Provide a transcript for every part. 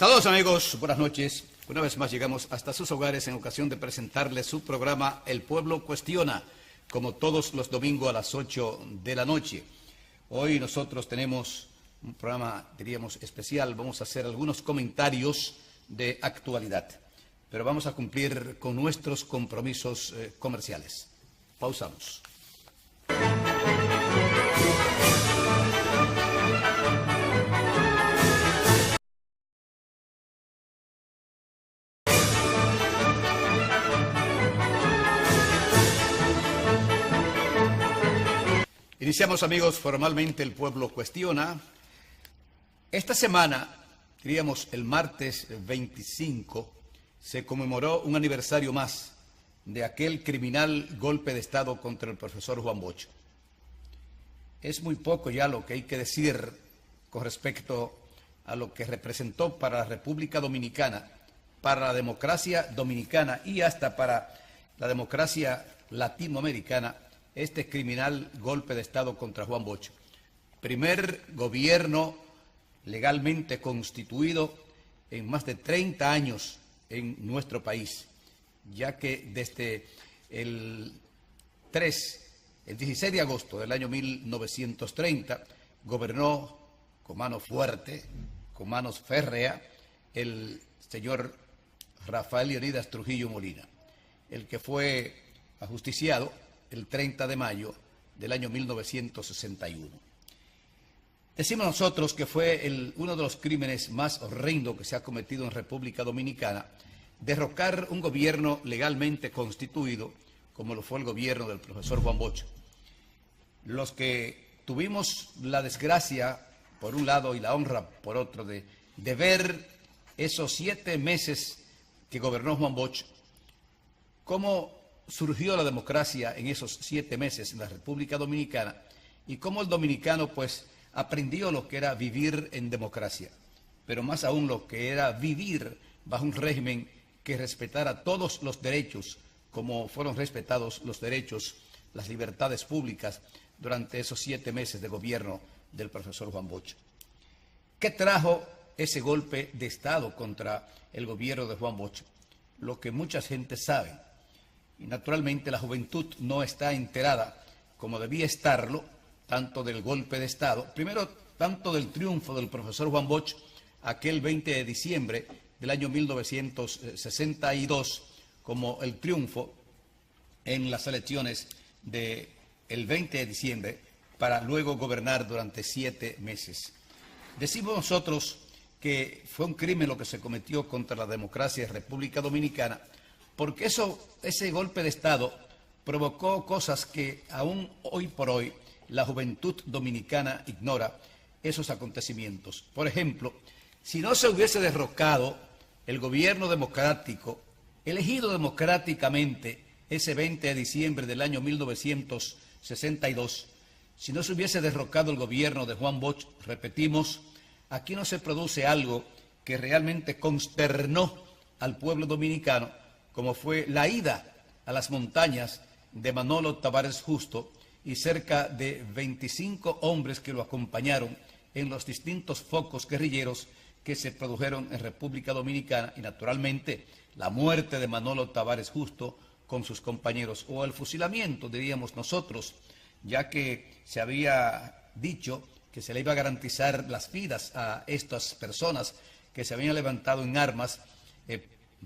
Saludos amigos, buenas noches. Una vez más llegamos hasta sus hogares en ocasión de presentarles su programa El Pueblo Cuestiona, como todos los domingos a las 8 de la noche. Hoy nosotros tenemos un programa, diríamos, especial. Vamos a hacer algunos comentarios de actualidad, pero vamos a cumplir con nuestros compromisos comerciales. Pausamos. Iniciamos, amigos, formalmente El Pueblo Cuestiona. Esta semana, diríamos el martes 25, se conmemoró un aniversario más de aquel criminal golpe de Estado contra el profesor Juan Bosch. Es muy poco ya lo que hay que decir con respecto a lo que representó para la República Dominicana, para la democracia dominicana y hasta para la democracia latinoamericana, este criminal golpe de Estado contra Juan Bosch. Primer gobierno legalmente constituido en más de 30 años en nuestro país, ya que desde el 16 de agosto del año 1930 gobernó con mano fuerte, con manos férreas, el señor Rafael Leonidas Trujillo Molina, el que fue ajusticiado el 30 de mayo del año 1961. Decimos nosotros que fue uno de los crímenes más horrendos que se ha cometido en República Dominicana, derrocar un gobierno legalmente constituido, como lo fue el gobierno del profesor Juan Bosch. Los que tuvimos la desgracia, por un lado, y la honra, por otro, de ver esos 7 meses que gobernó Juan Bosch, cómo surgió la democracia en esos 7 meses en la República Dominicana y cómo el dominicano pues aprendió lo que era vivir en democracia, pero más aún lo que era vivir bajo un régimen que respetara todos los derechos como fueron respetados los derechos, las libertades públicas durante esos 7 meses de gobierno del profesor Juan Bosch. ¿Qué trajo ese golpe de Estado contra el gobierno de Juan Bosch? Lo que mucha gente sabe. Y naturalmente la juventud no está enterada como debía estarlo, tanto del golpe de Estado, primero tanto del triunfo del profesor Juan Bosch aquel 20 de diciembre del año 1962, como el triunfo en las elecciones del 20 de diciembre para luego gobernar durante 7 meses. Decimos nosotros que fue un crimen lo que se cometió contra la democracia de República Dominicana, porque ese golpe de Estado provocó cosas que aún hoy por hoy la juventud dominicana ignora esos acontecimientos. Por ejemplo, si no se hubiese derrocado el gobierno democrático, elegido democráticamente ese 20 de diciembre del año 1962, si no se hubiese derrocado el gobierno de Juan Bosch, repetimos, aquí no se produce algo que realmente consternó al pueblo dominicano, como fue la ida a las montañas de Manolo Tavares Justo y cerca de 25 hombres que lo acompañaron en los distintos focos guerrilleros que se produjeron en República Dominicana y naturalmente la muerte de Manolo Tavares Justo con sus compañeros o el fusilamiento, diríamos nosotros, ya que se había dicho que se le iba a garantizar las vidas a estas personas que se habían levantado en armas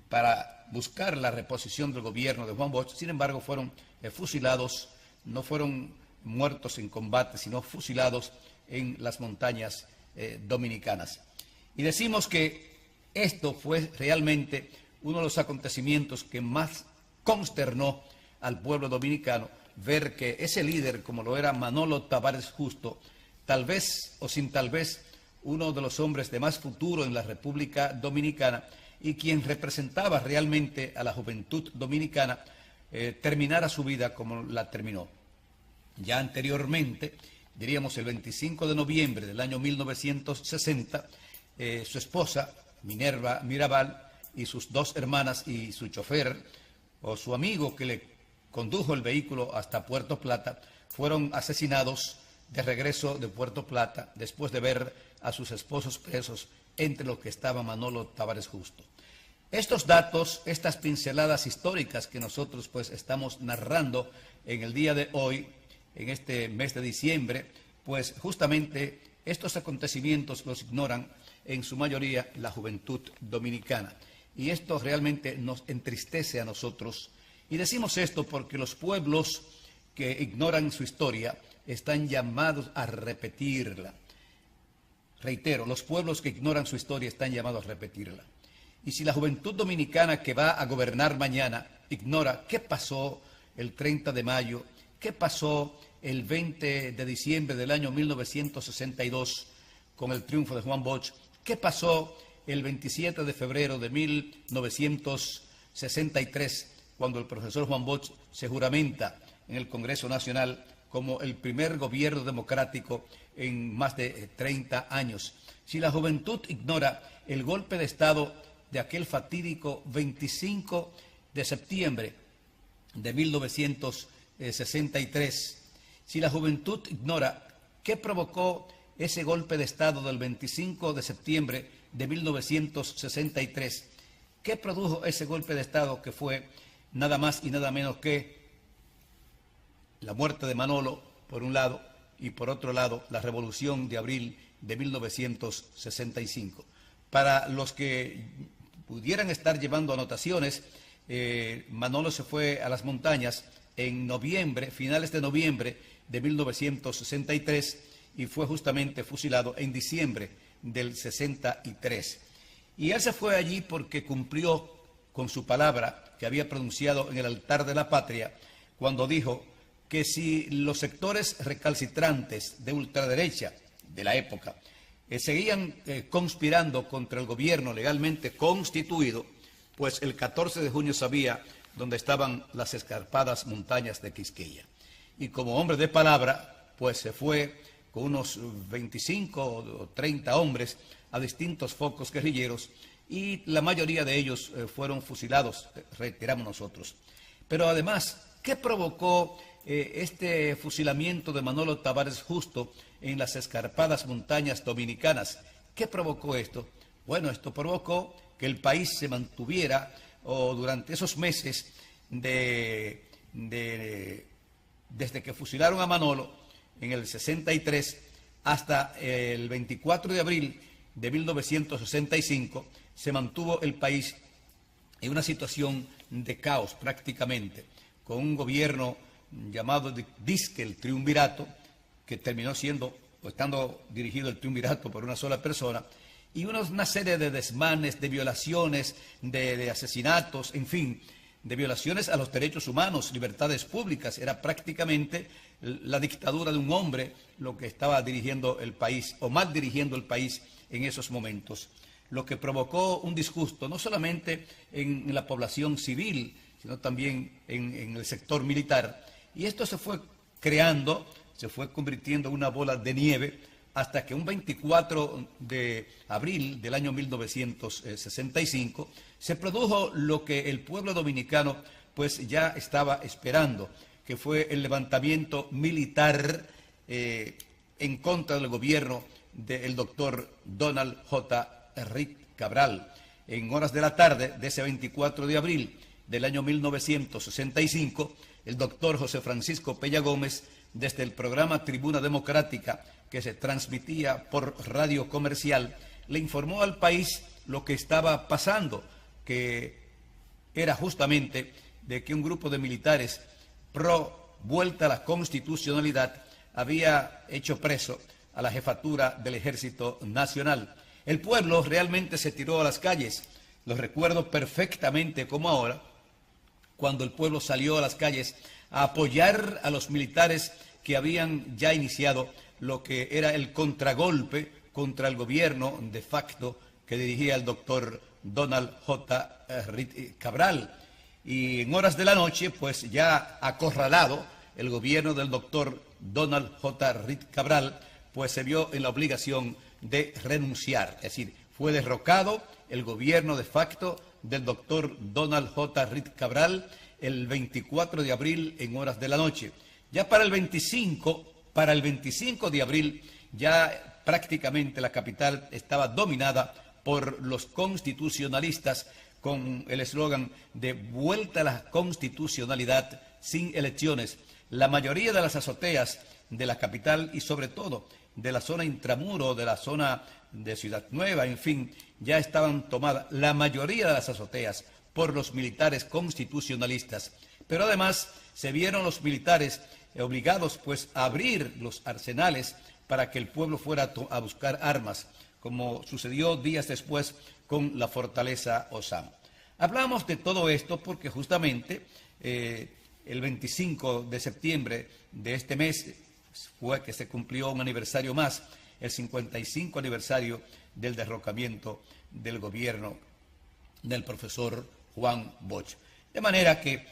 para buscar la reposición del gobierno de Juan Bosch. Sin embargo, fueron fusilados, no fueron muertos en combate, sino fusilados en las montañas dominicanas. Y decimos que esto fue realmente uno de los acontecimientos que más consternó al pueblo dominicano, ver que ese líder, como lo era Manolo Tavares Justo, tal vez o sin tal vez, uno de los hombres de más futuro en la República Dominicana, y quien representaba realmente a la juventud dominicana, terminara su vida como la terminó. Ya anteriormente, diríamos el 25 de noviembre del año 1960, su esposa, Minerva Mirabal, y sus 2 hermanas y su chofer, o su amigo que le condujo el vehículo hasta Puerto Plata, fueron asesinados de regreso de Puerto Plata, después de ver a sus esposos presos entre los que estaba Manolo Tavares Justo. Estos datos, estas pinceladas históricas que nosotros pues estamos narrando en el día de hoy, en este mes de diciembre, pues justamente estos acontecimientos los ignoran en su mayoría la juventud dominicana. Y esto realmente nos entristece a nosotros. Y decimos esto porque los pueblos que ignoran su historia están llamados a repetirla. Reitero, los pueblos que ignoran su historia están llamados a repetirla. Y si la juventud dominicana que va a gobernar mañana ignora qué pasó el 30 de mayo, qué pasó el 20 de diciembre del año 1962 con el triunfo de Juan Bosch, qué pasó el 27 de febrero de 1963 cuando el profesor Juan Bosch se juramenta en el Congreso Nacional como el primer gobierno democrático en más de 30 años. Si la juventud ignora el golpe de Estado de aquel fatídico 25 de septiembre de 1963, si la juventud ignora qué provocó ese golpe de Estado del 25 de septiembre de 1963, qué produjo ese golpe de Estado que fue nada más y nada menos que la muerte de Manolo, por un lado, y por otro lado, la Revolución de Abril de 1965. Para los que pudieran estar llevando anotaciones, Manolo se fue a las montañas en noviembre, finales de noviembre de 1963, y fue justamente fusilado en diciembre del 63. Y él se fue allí porque cumplió con su palabra que había pronunciado en el altar de la patria, cuando dijo que si los sectores recalcitrantes de ultraderecha de la época seguían conspirando contra el gobierno legalmente constituido, pues el 14 de junio sabía dónde estaban las escarpadas montañas de Quisqueya. Y como hombre de palabra, pues se fue con unos 25 o 30 hombres a distintos focos guerrilleros, y la mayoría de ellos fueron fusilados, reiteramos nosotros. Pero además, ¿qué provocó este fusilamiento de Manolo Tavares Justo en las escarpadas montañas dominicanas? ¿Qué provocó esto? Bueno, esto provocó que el país se mantuviera durante esos meses desde que fusilaron a Manolo en el 63 hasta el 24 de abril de 1965, se mantuvo el país en una situación de caos prácticamente, con un gobierno llamado disque el triunvirato, que terminó siendo o estando dirigido el triunvirato por una sola persona, y una serie de desmanes, de violaciones, de asesinatos, en fin, de violaciones a los derechos humanos, libertades públicas. Era prácticamente la dictadura de un hombre lo que estaba dirigiendo el país, o mal dirigiendo el país en esos momentos, lo que provocó un disgusto no solamente en la población civil, sino también en el sector militar. Y esto se fue creando, se fue convirtiendo en una bola de nieve, hasta que un 24 de abril del año 1965 se produjo lo que el pueblo dominicano pues ya estaba esperando, que fue el levantamiento militar en contra del gobierno del doctor Donald J. Ritt Cabral. En horas de la tarde de ese 24 de abril del año 1965, el doctor José Francisco Pella Gómez, desde el programa Tribuna Democrática, que se transmitía por radio comercial, le informó al país lo que estaba pasando, que era justamente de que un grupo de militares pro vuelta a la constitucionalidad había hecho preso a la jefatura del Ejército Nacional. El pueblo realmente se tiró a las calles. Lo recuerdo perfectamente como ahora, cuando el pueblo salió a las calles a apoyar a los militares que habían ya iniciado lo que era el contragolpe contra el gobierno de facto que dirigía el doctor Donald J. Ritt Cabral. Y en horas de la noche, pues ya acorralado, el gobierno del doctor Donald J. Ritt Cabral, pues se vio en la obligación de renunciar. Es decir, fue derrocado el gobierno de facto del doctor Donald J. Ritt Cabral el 24 de abril en horas de la noche. Ya para el 25 de abril, ya prácticamente la capital estaba dominada por los constitucionalistas con el eslogan de vuelta a la constitucionalidad sin elecciones. La mayoría de las azoteas de la capital y sobre todo de la zona intramuro, de la zona de Ciudad Nueva, en fin, ya estaban tomadas la mayoría de las azoteas por los militares constitucionalistas. Pero además se vieron los militares obligados pues a abrir los arsenales para que el pueblo fuera a buscar armas, como sucedió días después con la fortaleza Osam. Hablamos de todo esto porque justamente el 25 de septiembre de este mes fue que se cumplió un aniversario más, el 55 aniversario del derrocamiento del gobierno del profesor Juan Bosch. De manera que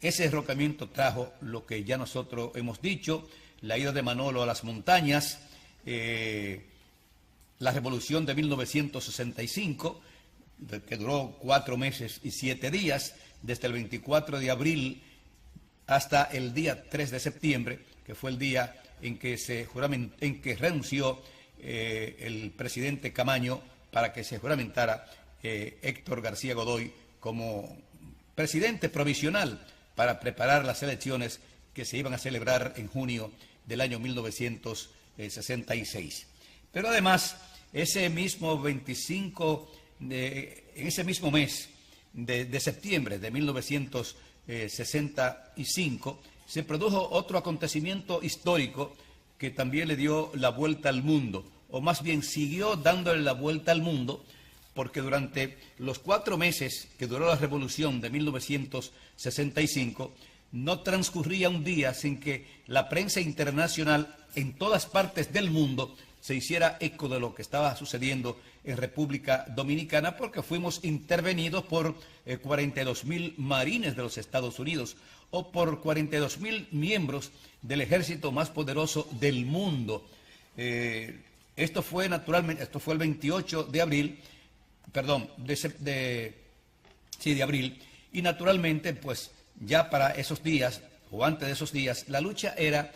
ese derrocamiento trajo lo que ya nosotros hemos dicho, la ida de Manolo a las montañas, la revolución de 1965, que duró 4 meses y 7 días, desde el 24 de abril hasta el día 3 de septiembre, que fue el día en que renunció el presidente Camaño para que se juramentara Héctor García Godoy como presidente provisional para preparar las elecciones que se iban a celebrar en junio del año 1966. Pero además, ese mismo 25, en ese mismo mes de septiembre de 1965, se produjo otro acontecimiento histórico que también le dio la vuelta al mundo, o más bien siguió dándole la vuelta al mundo, porque durante los 4 meses que duró la revolución de 1965, no transcurría un día sin que la prensa internacional en todas partes del mundo se hiciera eco de lo que estaba sucediendo en República Dominicana, porque fuimos intervenidos por 42.000 marines de los Estados Unidos o por 42.000 miembros del ejército más poderoso del mundo. Esto fue el 28 de abril, perdón, de abril, y naturalmente, pues ya para esos días, o antes de esos días, la lucha era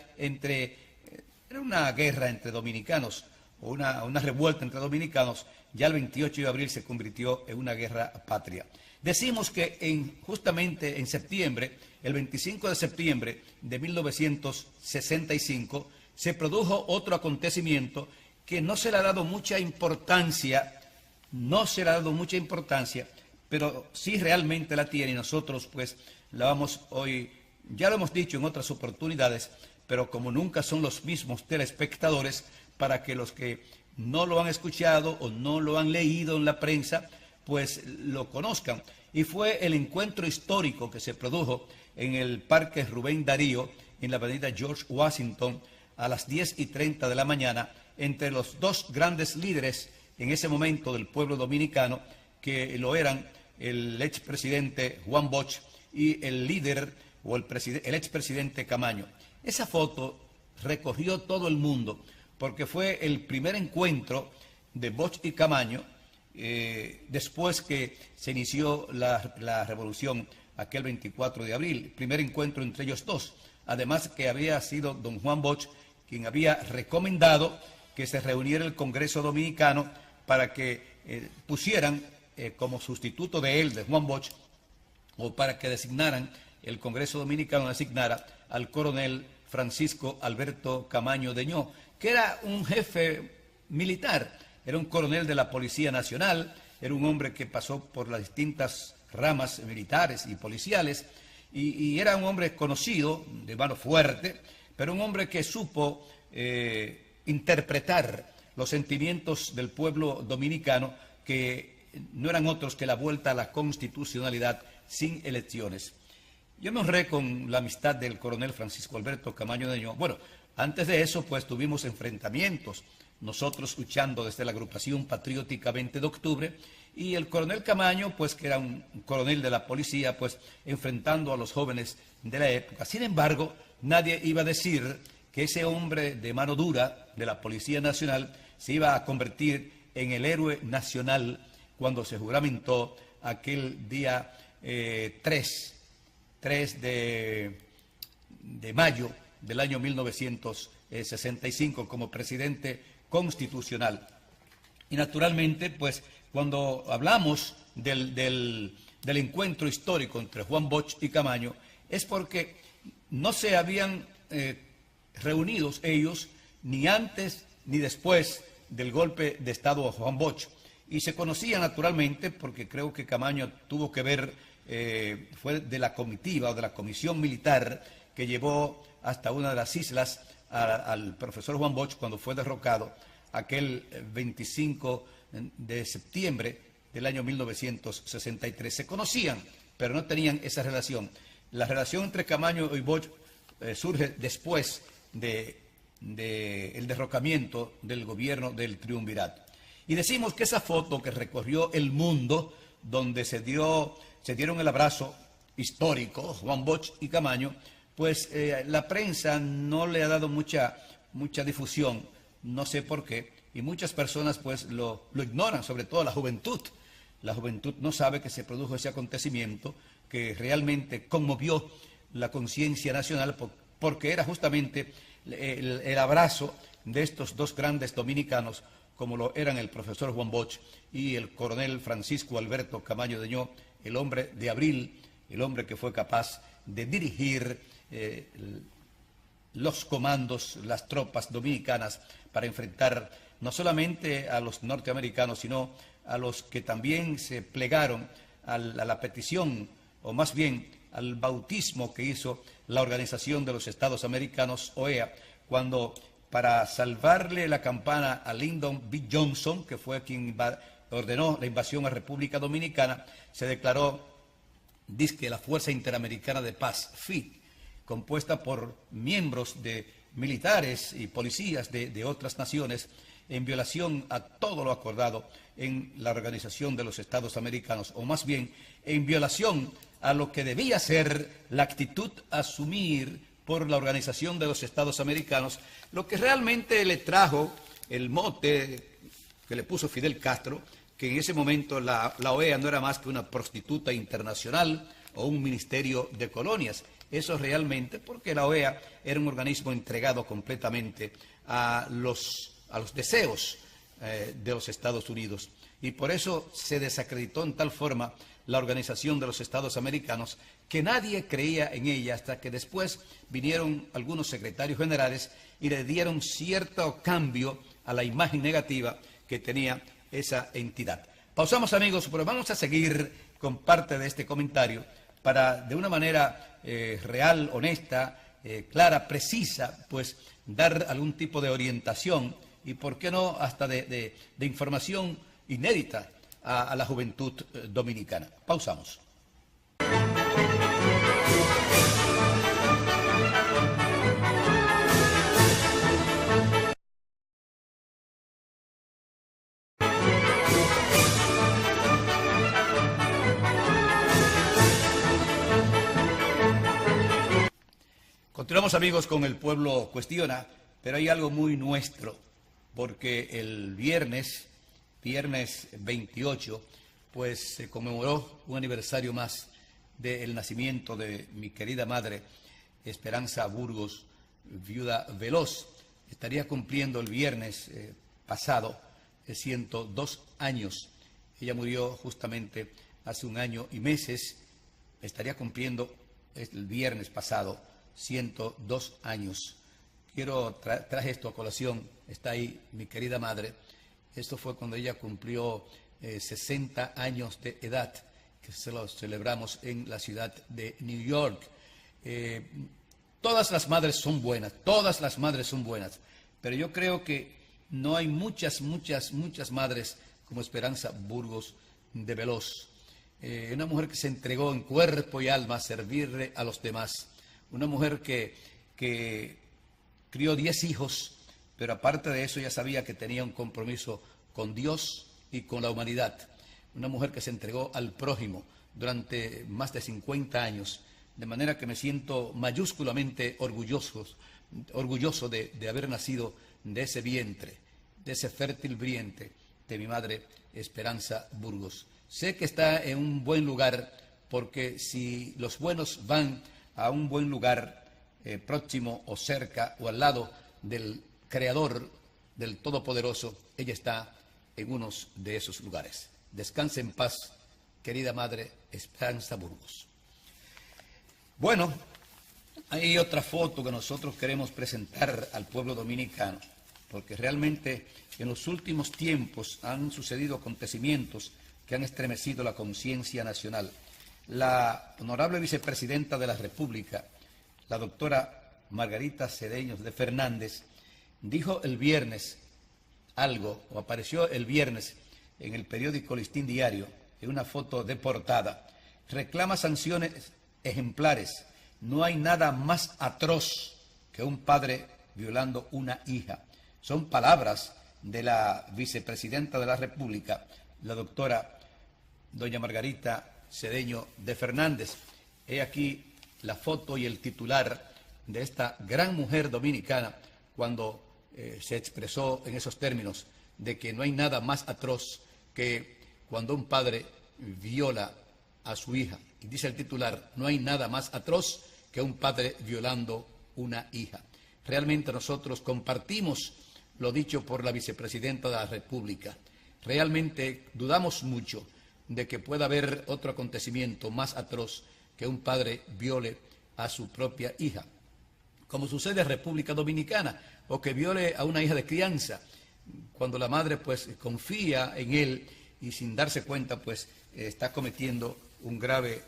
una guerra entre dominicanos, o una revuelta entre dominicanos. Ya el 28 de abril se convirtió en una guerra patria. Decimos que justamente en septiembre, el 25 de septiembre de 1965, se produjo otro acontecimiento que no se le ha dado mucha importancia, pero sí realmente la tiene, y nosotros pues la vamos hoy, ya lo hemos dicho en otras oportunidades, pero como nunca son los mismos telespectadores, para que los que no lo han escuchado o no lo han leído en la prensa, pues lo conozcan. Y fue el encuentro histórico que se produjo en el Parque Rubén Darío, en la avenida George Washington, a las 10:30 de la mañana, entre los dos grandes líderes en ese momento del pueblo dominicano, que lo eran el expresidente Juan Bosch y el líder o el expresidente Camaño. Esa foto recorrió todo el mundo porque fue el primer encuentro de Bosch y Camaño después que se inició la revolución aquel 24 de abril, el primer encuentro entre ellos dos. Además que había sido don Juan Bosch quien había recomendado que se reuniera el Congreso Dominicano para que pusieran como sustituto de él, de Juan Bosch, o para que designaran, el Congreso Dominicano designara al coronel Francisco Alberto Camaño Deñó, que era un jefe militar, era un coronel de la Policía Nacional, era un hombre que pasó por las distintas ramas militares y policiales, y era un hombre conocido, de mano fuerte, pero un hombre que supo interpretar los sentimientos del pueblo dominicano, que no eran otros que la vuelta a la constitucionalidad sin elecciones. Yo me honré con la amistad del coronel Francisco Alberto Camaño Deñó. Bueno, antes de eso, pues tuvimos enfrentamientos, nosotros luchando desde la agrupación patriótica 20 de octubre, y el coronel Camaño, pues que era un coronel de la policía, pues enfrentando a los jóvenes de la época. Sin embargo, nadie iba a decir que ese hombre de mano dura de la Policía Nacional se iba a convertir en el héroe nacional cuando se juramentó aquel día 3 de mayo del año 1965 como presidente constitucional. Y naturalmente, pues, cuando hablamos del encuentro histórico entre Juan Bosch y Camaño, es porque no se habían reunidos ellos ni antes ni después del golpe de Estado a Juan Bosch. Y se conocían naturalmente porque creo que Camaño tuvo que ver, fue de la comitiva o de la comisión militar que llevó hasta una de las islas al profesor Juan Bosch cuando fue derrocado aquel 25 de septiembre del año 1963. Se conocían, pero no tenían esa relación. La relación entre Camaño y Bosch surge después del derrocamiento del gobierno del triunvirato. Y decimos que esa foto que recorrió el mundo, donde se dieron el abrazo histórico, Juan Bosch y Camaño, pues la prensa no le ha dado mucha difusión, no sé por qué, y muchas personas pues lo ignoran, sobre todo la juventud. La juventud no sabe que se produjo ese acontecimiento que realmente conmovió la conciencia nacional porque era justamente el abrazo de estos dos grandes dominicanos, como lo eran el profesor Juan Bosch y el coronel Francisco Alberto Camaño Deñó, el hombre de abril, el hombre que fue capaz de dirigir los comandos, las tropas dominicanas para enfrentar no solamente a los norteamericanos, sino a los que también se plegaron a la petición, o más bien al bautismo que hizo la Organización de los Estados Americanos, OEA, cuando para salvarle la campana a Lyndon B. Johnson, que fue quien ordenó la invasión a República Dominicana, se declaró, dizque, la Fuerza Interamericana de Paz, FIT, compuesta por miembros de militares y policías de otras naciones, en violación a todo lo acordado en la Organización de los Estados Americanos, o más bien en violación a lo que debía ser la actitud a asumir por la Organización de los Estados Americanos, lo que realmente le trajo el mote que le puso Fidel Castro, que en ese momento la OEA no era más que una prostituta internacional o un ministerio de colonias. Eso realmente porque la OEA era un organismo entregado completamente a los deseos de los Estados Unidos. Y por eso se desacreditó en tal forma la Organización de los Estados Americanos que nadie creía en ella hasta que después vinieron algunos secretarios generales y le dieron cierto cambio a la imagen negativa que tenía esa entidad. Pausamos, amigos, pero vamos a seguir con parte de este comentario para, de una manera real, honesta, clara, precisa, pues dar algún tipo de orientación y, por qué no, hasta de información inédita a la juventud dominicana. Pausamos. Continuamos, amigos, con El Pueblo Cuestiona, pero hay algo muy nuestro, porque el viernes 28, pues se conmemoró un aniversario más del nacimiento de mi querida madre, Esperanza Burgos, viuda veloz. Estaría cumpliendo el viernes pasado 102 años. Ella murió justamente hace un año y meses. Estaría cumpliendo el viernes pasado 102 años. Traje esto a colación, está ahí mi querida madre. Esto fue cuando ella cumplió 60 años de edad, que se lo celebramos en la ciudad de New York. Todas las madres son buenas, todas las madres son buenas, pero yo creo que no hay muchas madres como Esperanza Burgos de Veloz. Una mujer que se entregó en cuerpo y alma a servirle a los demás. Una mujer que crió 10 hijos, pero aparte de eso ella sabía que tenía un compromiso con Dios y con la humanidad. Una mujer que se entregó al prójimo durante más de 50 años, de manera que me siento mayúsculamente orgulloso de haber nacido de ese vientre, de ese fértil vientre de mi madre Esperanza Burgos. Sé que está en un buen lugar, porque si los buenos van a un buen lugar próximo o cerca o al lado del Creador, del Todopoderoso, ella está en uno de esos lugares. Descanse en paz, querida madre Esperanza Burgos. Bueno, hay otra foto que nosotros queremos presentar al pueblo dominicano, porque realmente en los últimos tiempos han sucedido acontecimientos que han estremecido la conciencia nacional. La honorable vicepresidenta de la República, la doctora Margarita Cedeño de Fernández, dijo el viernes algo, o apareció el viernes en el periódico Listín Diario, en una foto de portada. Reclama sanciones ejemplares. No hay nada más atroz que un padre violando una hija. Son palabras de la vicepresidenta de la República, la doctora doña Margarita Cedeño de Fernández. He aquí la foto y el titular de esta gran mujer dominicana cuando se expresó en esos términos de que no hay nada más atroz que cuando un padre viola a su hija. Y dice el titular, no hay nada más atroz que un padre violando una hija. Realmente nosotros compartimos lo dicho por la vicepresidenta de la República. Realmente dudamos mucho de que pueda haber otro acontecimiento más atroz que un padre viole a su propia hija, como sucede en República Dominicana, o que viole a una hija de crianza, cuando la madre pues confía en él y sin darse cuenta pues está cometiendo un grave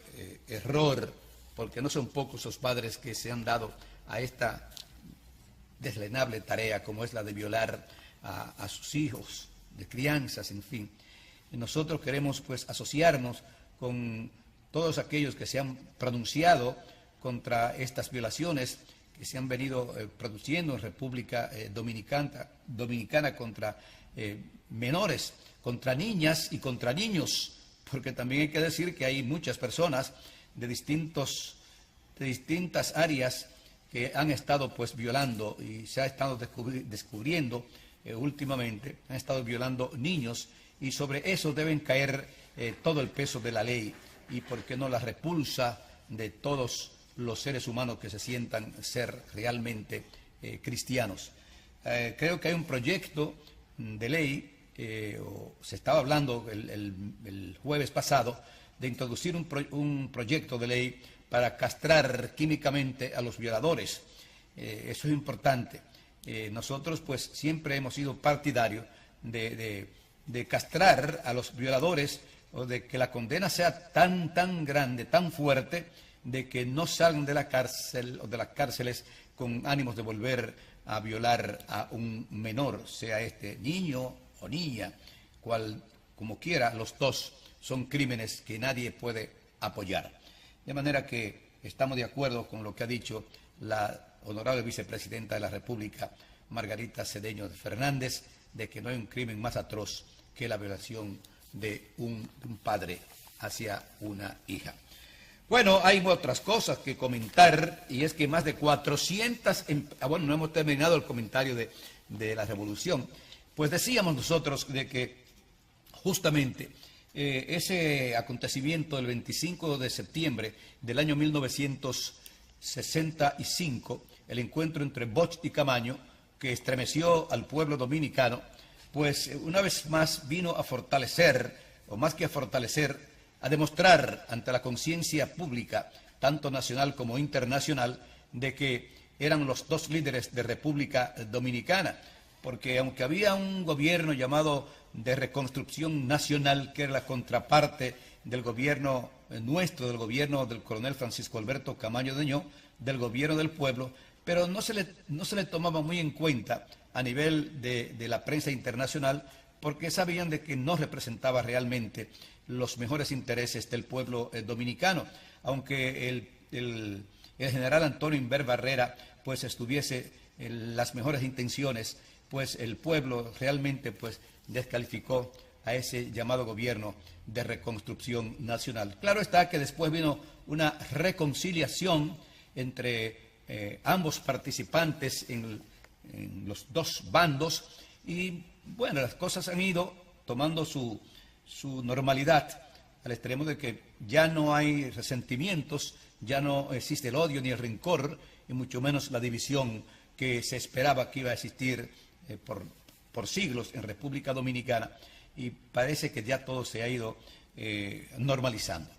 error, porque no son pocos los padres que se han dado a esta deslenable tarea como es la de violar a sus hijos, de crianzas, en fin. Nosotros queremos pues asociarnos con todos aquellos que se han pronunciado contra estas violaciones que se han venido produciendo en República Dominicana contra menores, contra niñas y contra niños, porque también hay que decir que hay muchas personas de distintas áreas que han estado pues violando y se ha estado descubriendo últimamente, han estado violando niños, y sobre eso deben caer todo el peso de la ley y, por qué no, la repulsa de todos los seres humanos que se sientan ser realmente cristianos. Creo que hay un proyecto de ley, o se estaba hablando el jueves pasado, de introducir un proyecto de ley para castrar químicamente a los violadores. Eso es importante. Nosotros pues siempre hemos sido partidarios de castrar a los violadores, o de que la condena sea tan grande, tan fuerte, de que no salgan de la cárcel o de las cárceles con ánimos de volver a violar a un menor, sea este niño o niña, como quiera, los dos son crímenes que nadie puede apoyar. De manera que estamos de acuerdo con lo que ha dicho la honorable vicepresidenta de la República, Margarita Cedeño de Fernández, de que no hay un crimen más atroz que la violación de un padre hacia una hija. Bueno, hay otras cosas que comentar, y es que más de 400... bueno, no hemos terminado el comentario de la revolución. Pues decíamos nosotros de que justamente ese acontecimiento del 25 de septiembre del año 1965, el encuentro entre Bosch y Camaño, que estremeció al pueblo dominicano, pues una vez más vino a fortalecer, o más que a fortalecer, a demostrar ante la conciencia pública, tanto nacional como internacional, de que eran los dos líderes de República Dominicana, porque aunque había un gobierno llamado de reconstrucción nacional, que era la contraparte del gobierno nuestro, del gobierno del coronel Francisco Alberto Camaño Deñó, del gobierno del pueblo, pero no se le tomaba muy en cuenta a nivel de la prensa internacional, porque sabían de que no representaba realmente los mejores intereses del pueblo dominicano, aunque el general Antonio Inver Barrera pues estuviese en las mejores intenciones, pues el pueblo realmente pues descalificó a ese llamado gobierno de reconstrucción nacional. Claro está que después vino una reconciliación entre ambos participantes en los dos bandos, y bueno, las cosas han ido tomando su normalidad, al extremo de que ya no hay resentimientos, ya no existe el odio ni el rencor, y mucho menos la división que se esperaba que iba a existir por siglos en República Dominicana. y parece que ya todo se ha ido normalizando.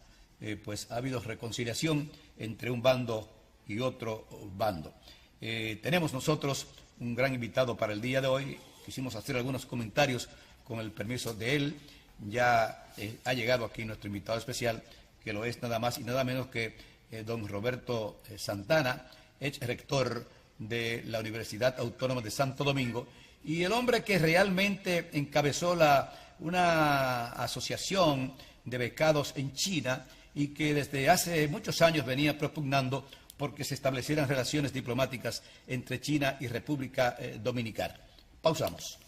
Pues ha habido reconciliación entre un bando y otro bando. Tenemos nosotros un gran invitado para el día de hoy. Quisimos hacer algunos comentarios con el permiso de él. Ya ha llegado aquí nuestro invitado especial, que lo es nada más y nada menos que don Roberto Santana, ex rector de la Universidad Autónoma de Santo Domingo, y el hombre que realmente encabezó una asociación de becados en China y que desde hace muchos años venía propugnando porque se establecieran relaciones diplomáticas entre China y República Dominicana. Pausamos.